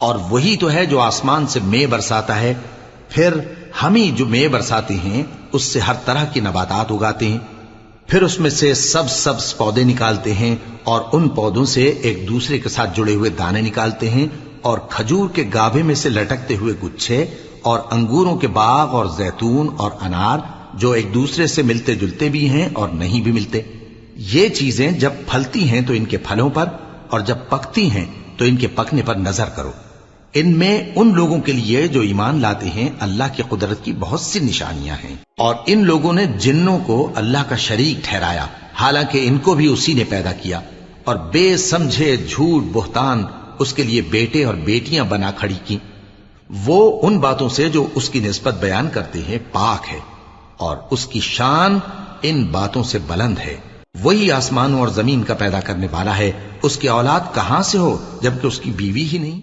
और वही तो है जो आसमान से मेंह बरसाता है, फिर हम ही जो मेंह बरसाते हैं उससे हर तरह की नबातात उगाते हैं, फिर उसमें से सब्ज पौधे निकालते हैं और उन पौधों से एक दूसरे के साथ जुड़े हुए दाने निकालते हैं, और खजूर के गाभे में से लटकते हुए गुच्छे, और अंगूरों के बाग और जैतून और अनार जो एक दूसरे से मिलते जुलते भी हैं और नहीं भी मिलते। ये चीजें जब फलती हैं तो इनके फलों पर, और जब पकती हैं तो इनके पकने पर नजर करो। इनमें उन लोगों के लिए जो ईमान लाते हैं अल्लाह की कुदरत की बहुत सी निशानियां हैं। और इन लोगों ने जिन्नों को अल्लाह का शरीक ठहराया, हालांकि इनको भी उसी ने पैदा किया, और बेसमझे झूठ बुहतान उसके लिए बेटे और बेटियां बना खड़ी की। वो उन बातों से जो उसकी निस्बत बयान करते हैं पाक है, और उसकी शान इन बातों से बुलंद है। वही आसमानों और जमीन का पैदा करने वाला है, उसकी औलाद कहां से हो जबकि उसकी बीवी ही नहीं।